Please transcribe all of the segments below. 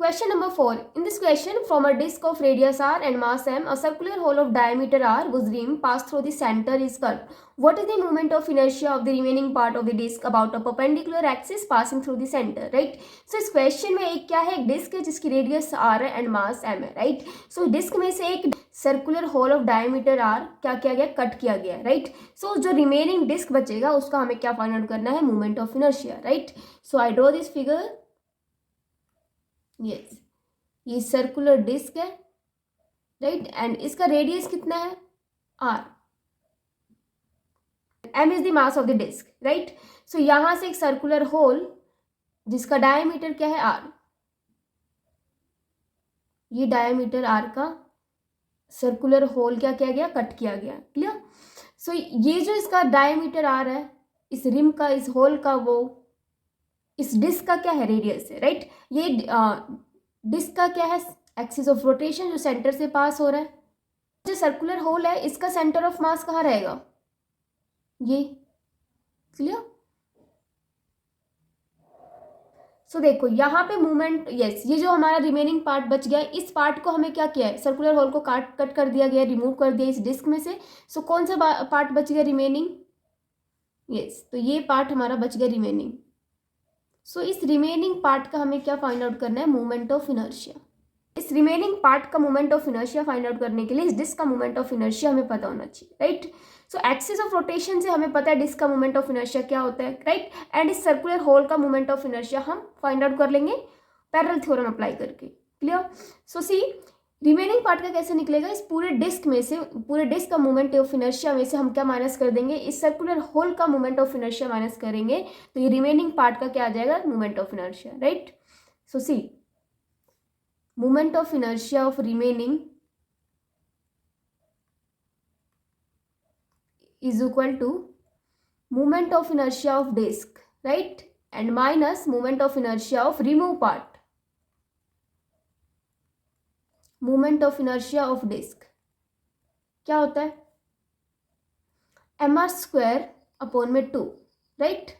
Question number 4. In this question, from a disk of radius r and mass m, a circular hole of diameter r whose rim passed through the center is curved. What is the moment of inertia of the remaining part of the disk about a perpendicular axis passing through the center? Right. So इस question में एक क्या है, एक disk है जिसकी radius r है and mass m है. राइट. सो डिस्क में से एक circular hole of diameter r क्या किया गया, कट किया गया. राइट. सो जो रिमेनिंग डिस्क बचेगा उसका हमें क्या फाइंड आउट करना है, moment of inertia. Right. So I draw this figure. Yes, ये सर्कुलर डिस्क है. राइट. एंड इसका रेडियस कितना है, r. m is the mass of the disc. Right. So यहां से एक सर्कुलर होल जिसका डायमीटर क्या है, r. ये डायमीटर r का सर्कुलर होल क्या किया गया, कट किया गया. क्लियर. सो ये जो इसका डायमीटर r है, इस रिम का, इस होल का, वो इस डिस्क का क्या है, रेडियस है. राइट. ये डिस्क का क्या है, एक्सिस ऑफ रोटेशन जो सेंटर से पास हो रहा है. जो सर्कुलर होल है इसका सेंटर ऑफ मास कहाँ रहेगा, ये. क्लियर. सो देखो यहाँ पे मूवमेंट, यस, ये जो हमारा रिमेनिंग पार्ट बच गया है, इस पार्ट को हमें क्या किया है, सर्कुलर होल को कट कर दिया गया, रिमूव कर दिया इस डिस्क में से. सो कौन सा पार्ट बच गया, रिमेनिंग. यस, तो ये पार्ट हमारा बच गया रिमेनिंग. सो इस रिमेनिंग पार्ट का हमें क्या फाइंड आउट करना है, मोमेंट ऑफ इनर्शिया. इस रिमेनिंग पार्ट का moment of inertia find out करने के लिए इस डिस्क का मोमेंट ऑफ इनर्शिया हमें पता होना चाहिए. Right. So axis of rotation से हमें पता है डिस्क का मोमेंट ऑफ इनर्शिया क्या होता है. राइट. एंड इस सर्कुलर होल का मोमेंट ऑफ इनर्शिया हम फाइंड आउट कर लेंगे पैरेलल थ्योरम अप्लाई करके. क्लियर. सो सी, रिमेनिंग पार्ट का कैसे निकलेगा, इस पूरे डिस्क में से, पूरे डिस्क का मोमेंट ऑफ इनर्शिया में से हम क्या माइनस कर देंगे, इस सर्कुलर होल का मोमेंट ऑफ इनर्शिया माइनस करेंगे, तो ये रिमेनिंग पार्ट का क्या आ जाएगा, moment of inertia. Right. So see, moment of inertia of remaining is equal to moment of inertia of disk, right, and minus moment of inertia of remove part. moment of inertia of disk क्या होता है, mr square upon में 2. Right.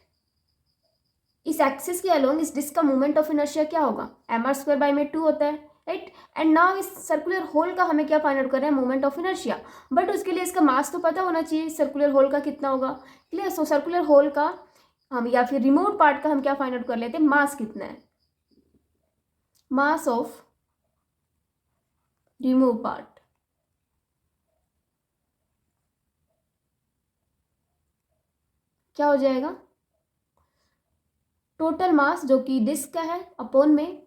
इस axis के along इस disc का moment of inertia क्या होगा, mr स्क्वायर बाय में 2 होता है. राइट. एंड नाउ इस सर्कुलर होल का हमें क्या फाइंड आउट कर रहे हैं, मोमेंट ऑफ इनर्शिया. बट उसके लिए इसका मास तो पता होना चाहिए, सर्कुलर होल का कितना होगा. क्लियर. सो सर्कुलर होल का हम, या फिर रिमूव पार्ट का हम क्या फाइंड आउट कर लेते हैं, मास कितना है, मास ऑफ रिमूव पार्ट. क्या हो जाएगा, टोटल मास जो कि डिस्क का है अपॉन में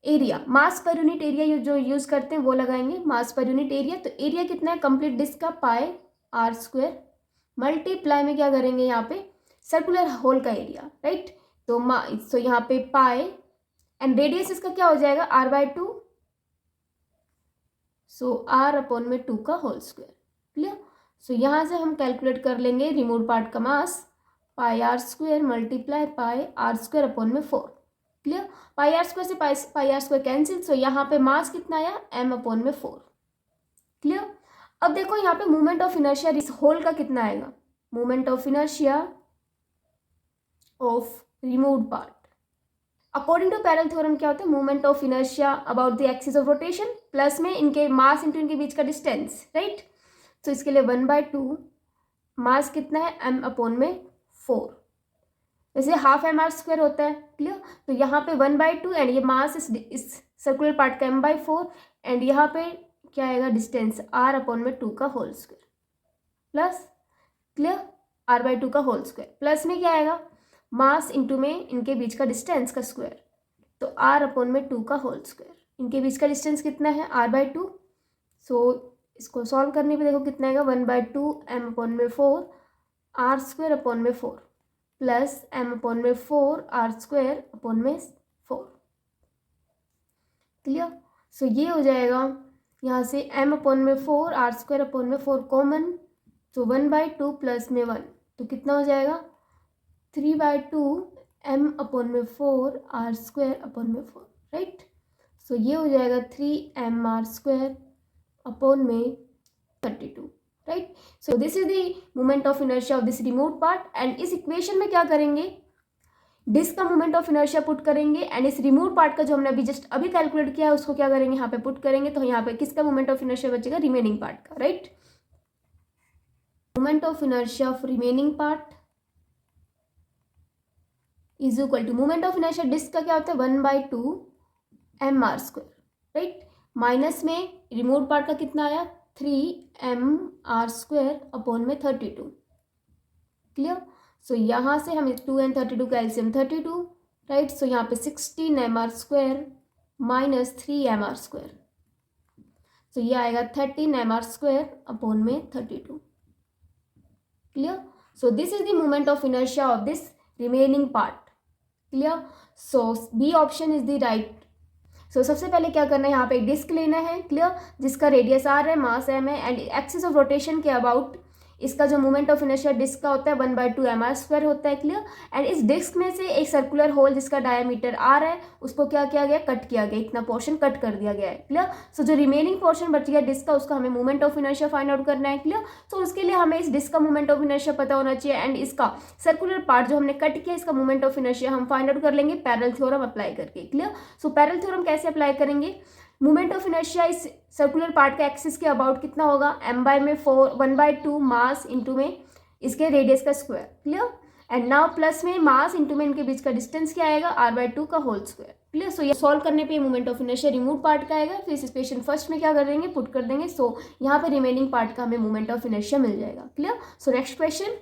एरिया. मास पर यूनिट एरिया जो यूज करते हैं वो लगाएंगे, मास पर यूनिट एरिया. तो एरिया कितना है कंप्लीट डिस्क का, पाई r स्क्वायर, मल्टीप्लाई में क्या करेंगे यहाँ पे, सर्कुलर होल का एरिया. राइट. तो यहाँ पे पाई एंड रेडियस इसका क्या हो जाएगा, r/2. सो r अपॉन में 2 का होल स्क्वायर. क्लियर. सो यहाँ से हम कैलकुलेट कर लेंगे रिमूव पार्ट का मास, पाई r square multiply pi r square upon में 4. क्लियर. पाई आर स्क्वायर से पाई आर स्क्वायर कैंसिल. सो यहाँ पे मास कितना आया, m अपॉन में 4. क्लियर. अब देखो यहाँ पे मोमेंट ऑफ इनर्शिया इस होल का कितना आएगा, moment of inertia of removed part. According to parallel theorem क्या होता है, मोमेंट ऑफ इनर्शिया about the axis of rotation plus में इनके मास इंटू इनके बीच का डिस्टेंस. राइट. तो इसके लिए 1/2 मास कितना है, m अपॉन में 4. वैसे हाफ mr स्क्वायर होता है. क्लियर. तो यहाँ पे 1/2 एंड ये मास इस सर्कुलर पार्ट का m/4 एंड यहाँ पे क्या आएगा, डिस्टेंस r अपॉन में 2 का whole square plus, clear, r/2 का होल स्क्वायर प्लस में क्या आएगा, मास इंटू में इनके बीच का डिस्टेंस का स्क्वायर. तो r अपॉन में 2 का होल स्क्वायर. इनके बीच का डिस्टेंस कितना है, r/2. सो इसको सॉल्व करने पे देखो कितना आएगा, 1/2 m अपॉन में 4 r स्क्वायर अपॉन में 4 प्लस m अपॉन में 4 r स्क्वायर अपॉन में 4. क्लियर. सो ये हो जाएगा यहाँ से m अपॉन में 4 r स्क्वायर अपॉन में 4 कॉमन. तो 1/2 प्लस में 1 तो कितना हो जाएगा, 3/2 m अपॉन में 4 r स्क्वायर अपॉन में 4. राइट. सो ये हो जाएगा 3m r स्क्वायर अपॉन में 32. Right. So this is the moment of inertia of this removed part. And इस इक्वेशन में क्या करेंगे, डिस्क का मोमेंट ऑफ इनर्शिया पुट करेंगे एंड इस रिमूव पार्ट का जो हमने अभी कैलकुलेट किया है उसको क्या करेंगे, यहाँ पे पुट करेंगे। तो यहाँ पे किसका मोमेंट ऑफ इनर्शिया बचेगा, रिमेनिंग पार्ट का, right. Moment of inertia of remaining part is equal to moment of inertia disk का क्या होता है 1/2 mr², राइट। माइनस में रिमूव पार्ट का कितना आया 3 mr² अपॉन में 32, क्लियर। सो यहाँ से हम 2 and 32 का एलसीएम 32, राइट। सो यहाँ पे 16 mr² माइनस 3 mr², तो ये आएगा 13 mr² अपॉन में 32, clear. So this is the moment of inertia of this remaining part, clear. So B option is the right. So सबसे पहले क्या करना है, यहाँ पे एक डिस्क लेना है, क्लियर, जिसका रेडियस आर है, मास एम है एंड एक्सिस ऑफ रोटेशन के अबाउट इसका जो मोमेंट ऑफ इनर्शिया डिस्क का होता है 1/2 mr² होता है, क्लियर। एंड इस डिस्क में से एक सर्कुलर होल जिसका डायमीटर आर है उसको क्या किया गया, कट किया गया, इतना पोर्शन कट कर दिया गया है, क्लियर। सो जो रिमेनिंग पोर्शन बच गया डिस्क का उसका हमें moment of inertia find out करना है, क्लियर। सो उसके लिए हमें इस डिस्क का मोमेंट ऑफ इनर्शिया पता होना चाहिए एंड इसका सर्कुलर पार्ट जो हमने कट किया इसका मोमेंट ऑफ इनर्शिया हम फाइंड आउट कर लेंगे पैरेलल थ्योरम अप्लाई करके, क्लियर। सो पैरेलल थ्योरम कैसे अप्लाई करेंगे, मोमेंट ऑफ इनर्शिया इस सर्कुलर पार्ट का एक्सिस के अबाउट कितना होगा, m/4 1/2 मास इंटू में इसके रेडियस का square, clear. And now plus में मास इंटू में इनके बीच का डिस्टेंस क्या आएगा r/2 का होल स्क्वायर, क्लियर। सो ये सॉल्व करने पे moment of inertia remove part का आएगा, फिर इस इक्वेशन फर्स्ट में क्या कर देंगे, पुट कर देंगे। सो यहाँ पे रिमेनिंग पार्ट का हमें मोमेंट ऑफ इनर्शिया मिल जाएगा, clear. So next question,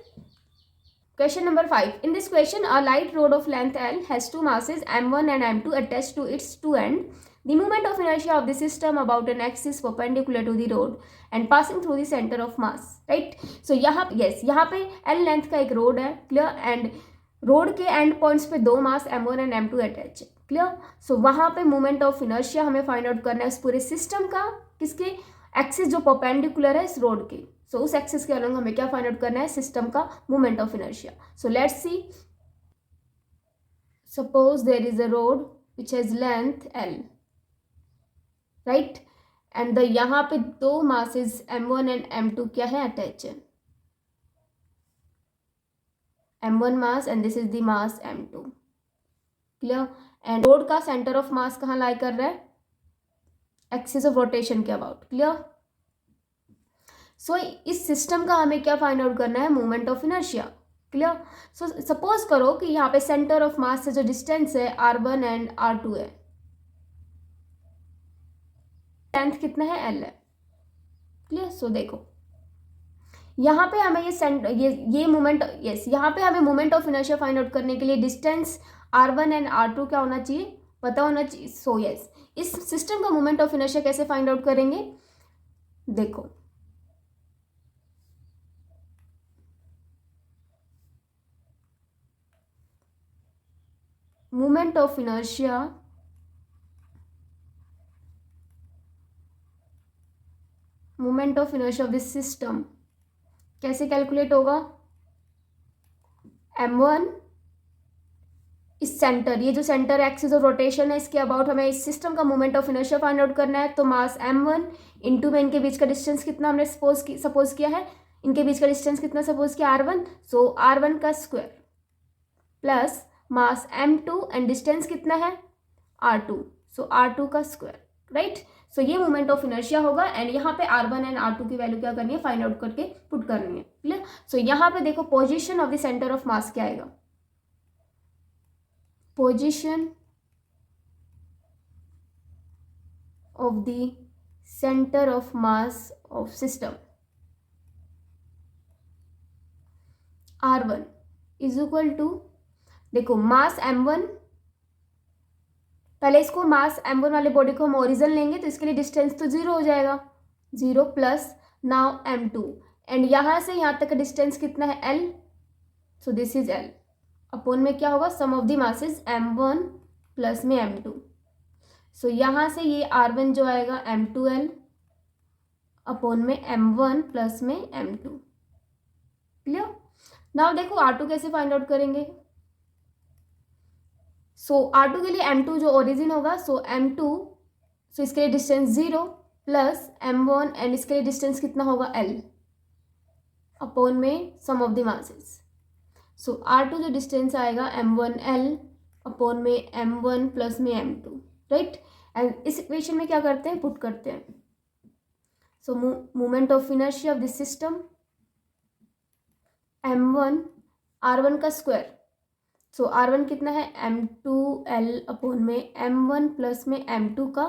question number 5. In this question, a light rod of length L has two masses m1 and m2 attached to its two ends. The moment of inertia of the system about an axis perpendicular to the rod and passing through the center of mass, right? So यहाँ यहाँ पे L length का एक road है, clear, and road के and points पे दो मास m1 and m2 attach है, क्लियर। सो वहाँ पे मोमेंट ऑफ इनर्शिया हमें फाइंड आउट करना है उस पूरे सिस्टम का, किसके एक्सिस जो परपेंडिकुलर है इस रोड के। सो उस एक्सिस के अलॉन्ग हमें क्या फाइंड आउट करना है, सिस्टम का moment of inertia. So let's see, suppose there is a rod which has length L, right, and यहाँ पे दो मासेस m1 एंड m2 क्या है, अटैच है, m1 mass and this is the mass m2, clear. And road का centre of मास कहाँ लाई कर रहा है, एक्सिस ऑफ रोटेशन के अबाउट, क्लियर। सो इस सिस्टम का हमें क्या फाइंड आउट करना है, moment of inertia, clear. So suppose करो कि यहाँ पे सेंटर ऑफ मास से जो डिस्टेंस है r1 एंड r2 है, लेंथ कितना है, L है, क्लियर। सो देखो यहाँ पे हमें ये मोमेंट, यस, यहाँ पे हमें moment of inertia find out करने के लिए डिस्टेंस r1 एंड r2 क्या होना चाहिए, पता होना चाहिए। सो यस, इस सिस्टम का मोमेंट ऑफ इनर्शिया कैसे फाइंड आउट करेंगे, देखो moment of inertia of this system कैसे कैलकुलेट होगा, m1 इस सेंटर, ये जो सेंटर एक्सिस ऑफ रोटेशन है इसके अबाउट हमें इस सिस्टम का moment of inertia find out करना है। तो मास m1 इंटू में इनके बीच का डिस्टेंस कितना हमने सपोज किया है, इनके बीच का डिस्टेंस कितना सपोज किया, r1, सो r1 का square plus mass m2 and distance कितना है r2, सो r2 का स्क्वायर, राइट। सो ये मोमेंट ऑफ इनर्शिया होगा एंड यहाँ पे r1 एंड r2 की वैल्यू क्या करनी है, फाइंड आउट करके पुट करनी है, क्लियर। सो यहाँ पे देखो position of the centre of mass क्या आएगा, position of the centre of mass of system r1 is equal to, देखो मास m1, पहले इसको मास m1 वाले बॉडी को हम ओरिजिन लेंगे तो इसके लिए डिस्टेंस तो 0 हो जाएगा, 0 प्लस नाउ m2 एंड यहाँ से यहाँ तक का डिस्टेंस कितना है, L, so this is L upon में क्या होगा, sum of the masses m1 plus में m2, सो यहाँ से ये r1 जो आएगा m2L अपॉन में m1 प्लस में m2, क्लियर। नाउ देखो r2 कैसे फाइंड आउट करेंगे, सो r2 के लिए m2 जो ओरिजिन होगा, सो m2, सो इसके लिए डिस्टेंस 0 प्लस m1 एंड इसके लिए डिस्टेंस कितना होगा L अपॉन में sum of the masses, so R2 जो डिस्टेंस आएगा m1L अपॉन में m1 प्लस में m2, राइट। एंड इस इक्वेशन में क्या करते हैं, पुट करते हैं। सो moment of inertia of this system m1 r1 का स्क्वायर, सो r1 कितना है m2L अपॉन में m1 प्लस में m2 का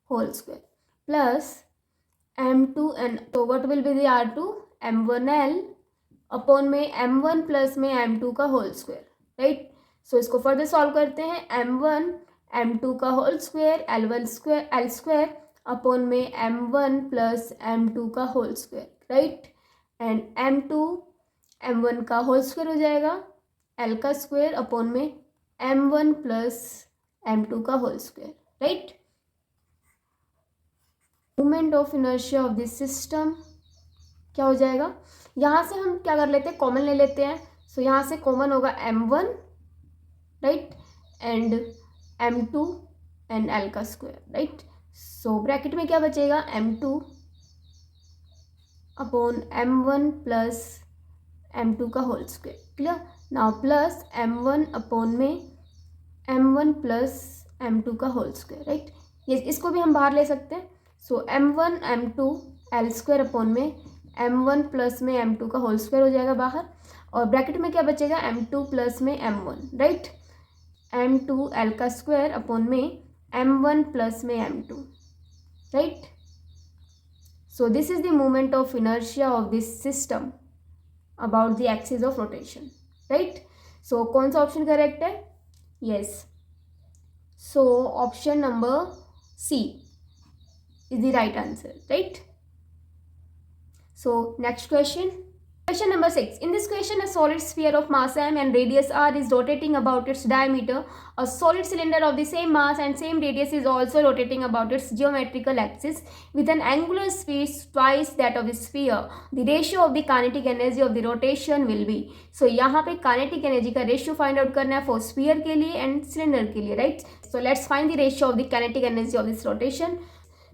होल स्क्वायर प्लस m2n, तो what will be the r2 m1L upon में m1 प्लस में m2 का होल स्क्वायर, राइट। सो इसको फर्दर सॉल्व करते हैं, m1 m2 का whole square l square upon में m1 प्लस m2 का whole square, right. And m2 m1 का होल स्क्वायर हो जाएगा l का स्क्वायर अपॉन में m1 प्लस m2 का whole square, right. Moment of inertia of this system क्या हो जाएगा, यहाँ से हम क्या कर लेते हैं, कॉमन ले लेते हैं। सो यहाँ से कॉमन होगा m1, right, and m2 and l का स्क्वायर, राइट। सो ब्रैकेट में क्या बचेगा m2 upon m1 plus m2 का whole square, clear. Now plus m1 upon में m1 प्लस m2 का होल स्क्वायर, राइट। ये इसको भी हम बाहर ले सकते हैं। सो m1 m2 l square upon में m1 प्लस में m2 का होल स्क्वायर हो जाएगा बाहर, और ब्रैकेट में क्या बचेगा m2 प्लस में m1, राइट। m2 l का स्क्वायर अपॉन में m1 प्लस में m2, right. So this is the moment of inertia of this system about the axis of rotation, right. So कौन सा ऑप्शन करेक्ट है, yes. So option number C is the right answer, right? So next question. Question number 6. In this question, a solid sphere of mass m and radius r is rotating about its diameter. A solid cylinder of the same mass and same radius is also rotating about its geometrical axis with an angular speed twice that of the sphere. The ratio of the kinetic energy of the rotation will be. So यहाँ पे kinetic energy का ratio find out करना है for sphere के लिए and cylinder के लिए, right? So let's find the ratio of the kinetic energy of this rotation.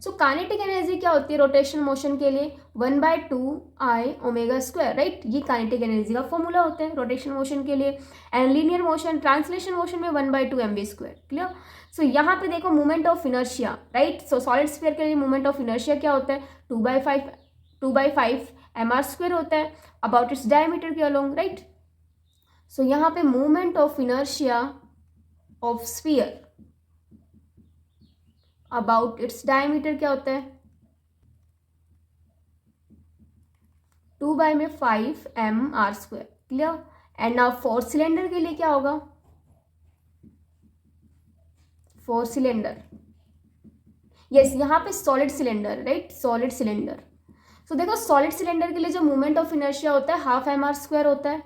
So kinetic energy क्या होती है रोटेशन मोशन के लिए, 1/2 I ओमेगा स्क्वायर, राइट। ये काइनेटिक एनर्जी का फॉर्मूला होता है रोटेशन मोशन के लिए। And linear motion translation motion में 1/2 mv स्क्वायर, क्लियर। सो यहाँ पे देखो moment of inertia, right. So solid sphere के लिए मोमेंट ऑफ इनर्शिया क्या होता है, 2/5 mr स्क्वायर होता है अबाउट इट्स डायमीटर के अलोंग, राइट। सो यहाँ पे moment of inertia of sphere about its diameter क्या होता है, 2/5 mr square, clear. And now for cylinder के लिए क्या होगा, फॉर सिलेंडर, यस, यहाँ पे solid cylinder, right, solid cylinder. So देखो सॉलिड सिलेंडर के लिए जो मोमेंट ऑफ इनर्शिया होता है 1/2 mr स्क्वायर होता है।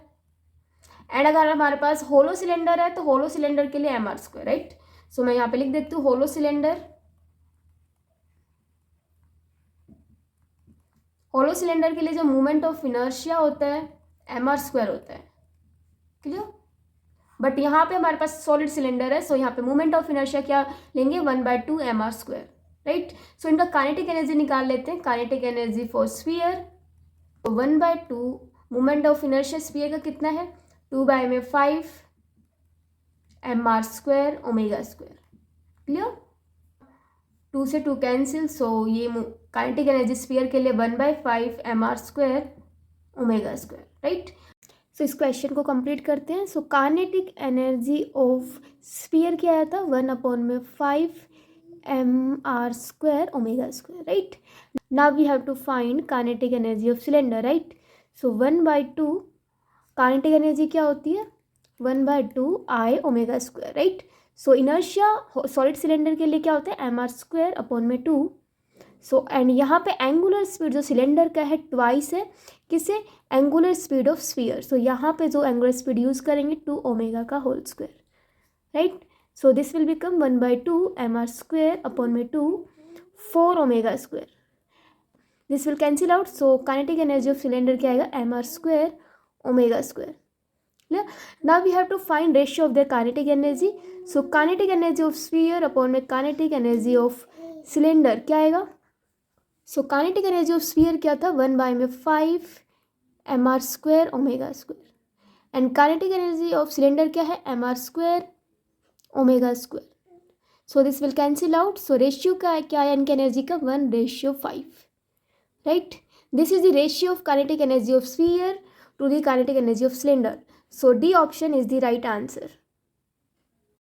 एंड अगर हमारे पास होलो सिलेंडर है तो होलो सिलेंडर के लिए mr स्क्वायर, राइट। सो मैं यहाँ पे लिख देती हूँ होलो सिलेंडर के लिए जो मोमेंट ऑफ इनर्शिया होता है mr स्क्वायर होता है, क्लियर। बट यहाँ पे हमारे पास सॉलिड सिलेंडर है, सो यहाँ पे मोमेंट ऑफ इनर्शिया क्या लेंगे, 1/2 mr स्क्वायर, राइट। सो इनका काइनेटिक एनर्जी निकाल लेते हैं। Kinetic energy for sphere 1/2 moment of inertia sphere का कितना है, 2/5 mr square omega square, clear. 2 से 2 कैंसिल, सो ये काइनेटिक एनर्जी स्फीयर के लिए 1/5 mr square omega square, right. So इस क्वेश्चन को कंप्लीट करते हैं। So kinetic energy of sphere क्या आया था, 1/5 mr square omega square, right. Now we have to find kinetic energy of cylinder, right. So 1/2 kinetic energy क्या होती है, 1/2 I omega square, right. So inertia solid cylinder के लिए क्या होता है, mr स्क्वायर अपॉन में 2। सो एंड यहाँ पे एंगुलर स्पीड जो सिलेंडर का है ट्वाइस है किसे, एंगुलर स्पीड ऑफ स्फीयर। सो यहाँ पे जो एंगुलर स्पीड यूज करेंगे 2 ओमेगा का whole square, right. So this will become 1/2 mr square upon में 2 4 omega square. This will cancel out, so kinetic energy of cylinder क्या आएगा, mr square omega square, clear. Now we have to find ratio of the kinetic energy. So kinetic energy of sphere upon में kinetic energy of cylinder क्या आएगा। So kinetic energy of sphere क्या था, 1/5 mr square omega square. And kinetic energy of cylinder क्या है, mr² ω². So this will cancel out. So ratio क्या है इनकी एनर्जी का, 1:5. Right. This is the ratio of kinetic energy of sphere to the kinetic energy of cylinder. So D option is the right answer.